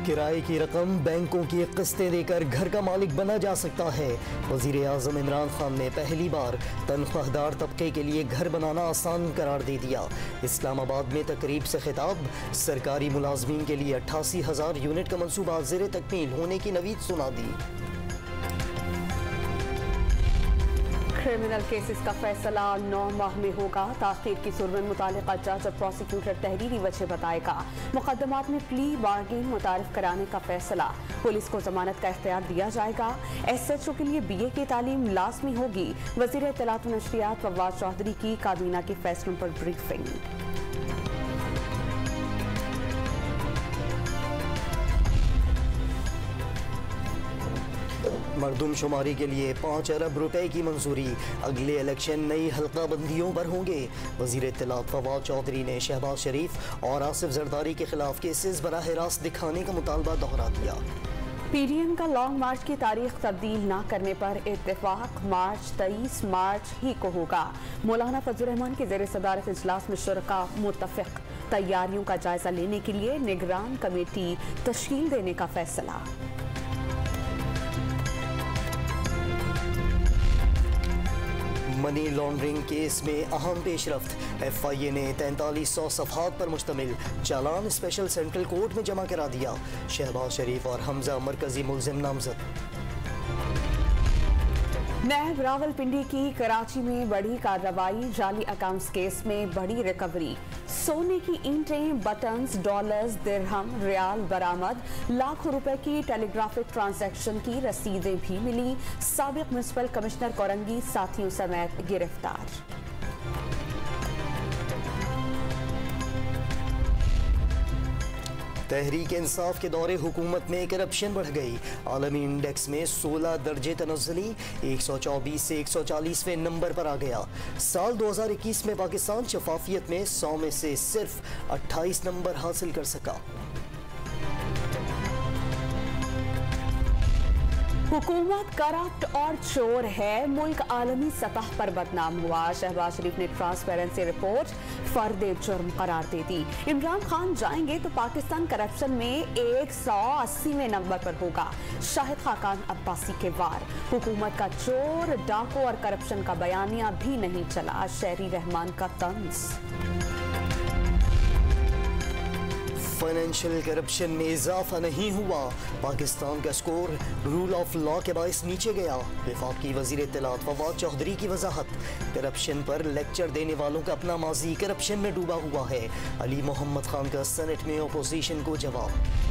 किराए की रकम बैंकों की किस्तें देकर घर का मालिक बना जा सकता है। वज़ीर आज़म इमरान खान ने पहली बार तनख्वाहदार तबके के लिए घर बनाना आसान करार दे दिया। इस्लामाबाद में तकरीब से खिताब, सरकारी मुलाजमीन के लिए 88,000 यूनिट का मनसूबा ज़ेरे तकमील होने की नवीद सुना दी। क्रिमिनल केसेस का फैसला 9 माह में होगा। ताख़ीर की सुर में मुतालिका जज और प्रोसिक्यूटर तहरीरी वजह बताएगा। मुकदमात में प्ली बार्गेन मुतारिफ कराने का फैसला, पुलिस को जमानत का इख्तियार दिया जाएगा। SHO के लिए BA की तालीम लाजमी होगी। वज़ीर इत्तलात व नशरियात फवाद चौधरी की काबीना के फैसलों पर ब्रीफिंग। मरदमशुमारी के लिए 5 अरब रुपए की मंजूरी, अगले इलेक्शन नई हल्का बंदियों पर होंगे। वज़ीर इत्तलात फवाद चौधरी ने शहबाज शरीफ और आसिफ जरदारी के खिलाफ केसेस बराह रास्त दिखाने का मुतालबा दोहरा दिया। PDM का लॉन्ग मार्च की तारीख तब्दील न करने पर इत्तेफाक मार्च 23 मार्च ही को होगा। मौलाना फजल रहमान के ज़ेर सदारत इजलास में शुरका मुत्तफ़िक, तैयारियों का जायजा लेने के लिए निगरान कमेटी तश्कील देने का फैसला। मनी लॉन्ड्रिंग केस में अहम पेशरफ्त, FIA ने 4300 सफ़हात पर मुश्तमिल चालान स्पेशल सेंट्रल कोर्ट में जमा करा दिया। शहबाज शरीफ और हमजा मरकजी मुल्जिम नामजद। नैब रावलपिंडी की कराची में बड़ी कार्रवाई, जाली अकाउंट्स केस में बड़ी रिकवरी। सोने की ईंटें, बटन्स, डॉलर्स, दिरहम, रियाल बरामद। लाखों रुपए की टेलीग्राफिक ट्रांजैक्शन की रसीदें भी मिली। साबिक म्युनिसिपल कमिश्नर कोरंगी साथियों समेत गिरफ्तार। तहरीक इंसाफ के दौरे हुकूमत में करप्शन बढ़ गई। आलमी इंडेक्स में 16 दर्जे तनज़्ज़ुली, 124 से 140वें नंबर पर आ गया। साल 2021 में पाकिस्तान शफाफियत में 100 में से सिर्फ 28 नंबर हासिल कर सका। हुकूमत करप्ट और चोर है, मुल्क आलमी सतह पर बदनाम हुआ। शहबाज शरीफ ने ट्रांसपेरेंसी रिपोर्ट फर्दे जुर्म करार दे दी। इमरान खान जाएंगे तो पाकिस्तान करप्शन में 180वें नंबर पर होगा। शाहिद खाकान अब्बासी के वार, हुकूमत का चोर, डाकू और करप्शन का बयानिया भी नहीं चला। शहरी रहमान का तंज। फाइनेंशियल करप्शन में इजाफा नहीं हुआ, पाकिस्तान का स्कोर रूल ऑफ लॉ के बायस नीचे गया। वफाकी वज़ीर इत्तलात फवाद चौधरी की वजाहत, करप्शन पर लेक्चर देने वालों का अपना माजी करप्शन में डूबा हुआ है। अली मोहम्मद खान का सेनेट में अपोजिशन को जवाब।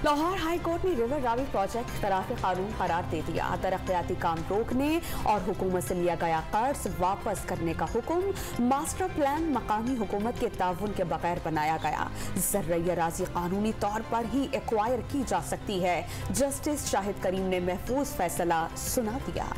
लाहौर हाई कोर्ट ने रिवर रावी प्रोजेक्ट खिलाफ कानून करार दे दिया। तरक्याती काम रोकने और हुकूमत से लिया गया कर्ज वापस करने का हुक्म। मास्टर प्लान मकामी हुकूमत के ताउन के बगैर बनाया गया। ज़र्रिया राजी कानूनी तौर पर ही एक्वायर की जा सकती है। जस्टिस शाहिद करीम ने महफूज फैसला सुना दिया।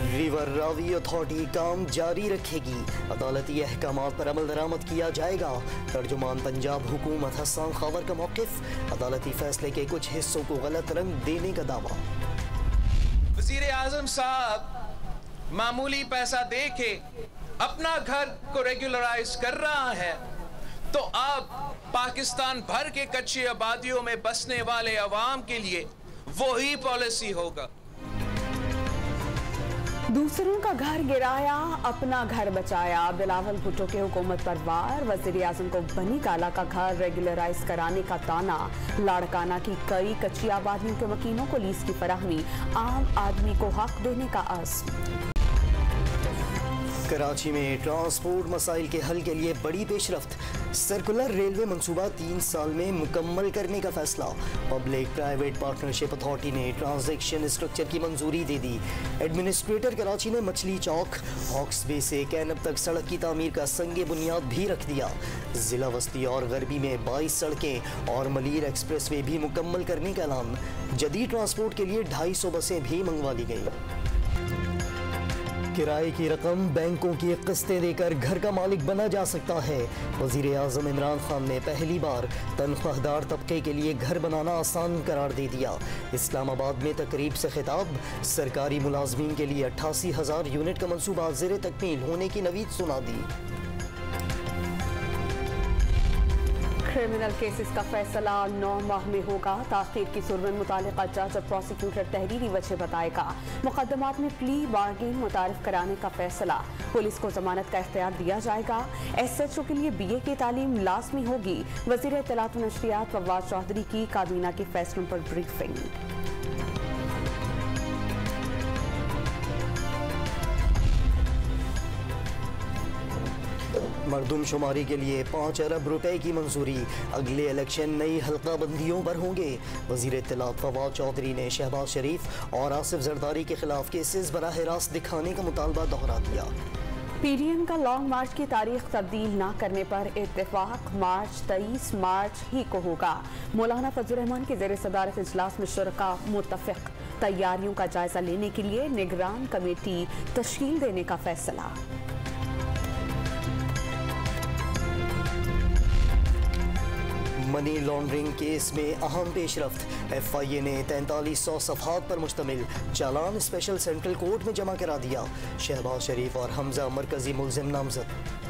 रिवर रावी अथॉरिटी काम जारी रखेगी, अदालती अहकामात पर अमल दरामद किया जाएगा। तर्जुमान पंजाब हुकूमत हसन खावर का मौक़िफ़, अदालती फैसले के कुछ हिस्सों को गलत रंग देने का दावा। वज़ीर आज़म साहब मामूली पैसा दे के अपना घर को रेगुलराइज कर रहा है, तो अब पाकिस्तान भर के कच्ची आबादियों में बसने वाले अवाम के लिए वही पॉलिसी होगा। दूसरों का घर गिराया, अपना घर बचाया। बिलावल भुट्टो के हुकूमत पर वार, वज़ीर आज़म को बनी काला का घर रेगुलराइज कराने का ताना। लाड़काना की कई कच्ची आबादियों के मकीनों को लीज की फराहमी, आम आदमी को हक देने का अज़्म। कराची में ट्रांसपोर्ट मसाइल के हल के लिए बड़ी पेशरफ्त, सर्कुलर रेलवे मंसूबा 3 साल में मुकम्मल करने का फैसला। पब्लिक प्राइवेट पार्टनरशिप अथॉरिटी ने ट्रांजैक्शन स्ट्रक्चर की मंजूरी दे दी। एडमिनिस्ट्रेटर कराची ने मछली चौक हॉक्सबे से कैनब तक सड़क की तामीर का संगे बुनियाद भी रख दिया। जिला वस्ती और गरबी में 22 सड़कें और मलीर एक्सप्रेस वे भी मुकम्मल करने का ऐलान। जदीद ट्रांसपोर्ट के लिए 250 बसें भी मंगवा ली गई। किराए की रकम बैंकों की किस्तें देकर घर का मालिक बना जा सकता है। वज़ीर आज़म इमरान खान ने पहली बार तनख्वाहदार तबके के लिए घर बनाना आसान करार दे दिया। इस्लामाबाद में तकरीब से खिताब, सरकारी मुलाजमीन के लिए 88,000 यूनिट का मनसूबा ज़ेरे तकमील होने की नवीद सुना दी। क्रिमिनल केसेस का फैसला 9 माह में होगा। ताखीर की सूरत में मुतालिका जज और प्रोसिक्यूटर तहरीरी वजह बताएगा। मुकदमात में प्ली बार्गेन मुतारिफ कराने का फैसला। पुलिस को जमानत का इख्तियार दिया जाएगा। SHO के लिए BA की तालीम लाजमी होगी। वज़ीर इत्तलात व नशरियात फवाद चौधरी की काबीना के फैसलों पर ब्रीफिंग। मरदमशुमारी के लिए 5 अरब रुपए की मंजूरी। अगले इलेक्शन नई हल्का बंदियों पर होंगे। वज़ीर इत्तलात फवाद चौधरी ने शहबाज शरीफ और आसिफ जरदारी के खिलाफ केसेस बराह रास्त दिखाने का मुतालबा दोहरा दिया। PDM का लॉन्ग मार्च की तारीख तब्दील न करने पर इत्तेफाक। मार्च 23 मार्च ही को होगा। मौलाना फजल रहमान के ज़ेर सदारत इजलास में शुरका मुत्तफ़िक। तैयारियों का जायजा लेने के लिए निगरान कमेटी तश्कील देने का फैसला। मनी लॉन्ड्रिंग केस में अहम पेशरफ्त। FIA ने 4300 सफ़हात पर मुश्तमिल चालान स्पेशल सेंट्रल कोर्ट में जमा करा दिया। शहबाज शरीफ और हमजा मरकजी मुल्जिम नामजद।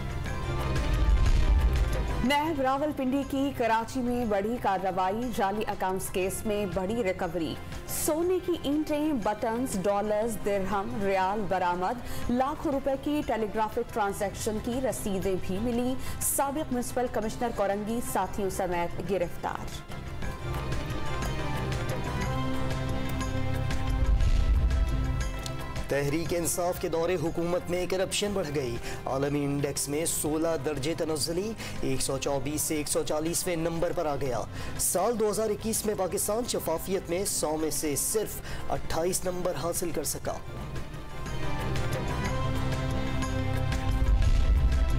नैब रावलपिंडी की कराची में बड़ी कार्रवाई। जाली अकाउंट्स केस में बड़ी रिकवरी। सोने की ईंटें, बटन्स, डॉलर्स, दिरहम, रियाल बरामद। लाखों रुपए की टेलीग्राफिक ट्रांजैक्शन की रसीदें भी मिली। साबिक म्युनिसिपल कमिश्नर कोरंगी साथियों समेत गिरफ्तार। तहरीक इंसाफ के दौरे हुकूमत में करप्शन बढ़ गई। आलमी इंडेक्स में 16 दर्जे तनज़्ज़ुली 124 से 140वें नंबर पर आ गया। साल 2021 में पाकिस्तान शफाफियत में 100 में से सिर्फ 28 नंबर हासिल कर सका।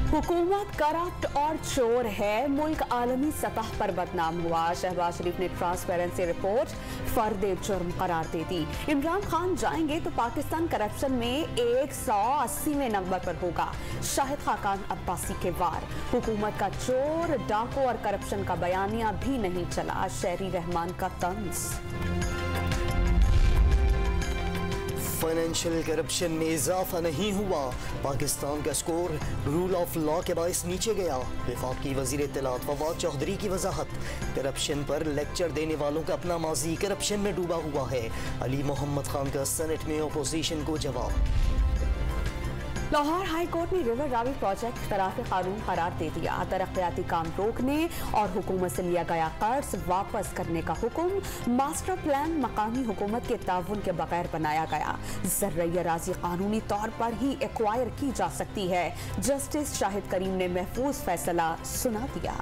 हुकूमत करप्ट और चोर है। मुल्क आलमी सतह पर बदनाम हुआ। शहबाज शरीफ ने ट्रांसपेरेंसी रिपोर्ट फर्दे जुर्म करार दे दी। इमरान खान जाएंगे तो पाकिस्तान करप्शन में 180वें नंबर पर होगा। शाहिद खाकान अब्बासी के वार। हुकूमत का चोर, डाकू और करप्शन का बयानिया भी नहीं चला। शहरी रहमान का तंज। फाइनेंशियल करप्शन में इजाफा नहीं हुआ। पाकिस्तान का स्कोर रूल ऑफ लॉ के बायस नीचे गया। वफाकी वज़ीर इत्तलात फवाद चौधरी की वजाहत। करप्शन पर लेक्चर देने वालों का अपना माजी करप्शन में डूबा हुआ है। अली मोहम्मद खान का सेनेट में अपोजिशन को जवाब। लाहौर हाई कोर्ट ने रिवर रावी प्रोजेक्ट खिलाफ कानून करार दे दिया। तरक्याती काम रोकने और हुकूमत से लिया गया कर्ज वापस करने का हुक्म। मास्टर प्लान मकामी हुकूमत के ताउन के बगैर बनाया गया। ज़र्रिया राजी कानूनी तौर पर ही एक्वायर की जा सकती है। जस्टिस शाहिद करीम ने महफूज फैसला सुना दिया।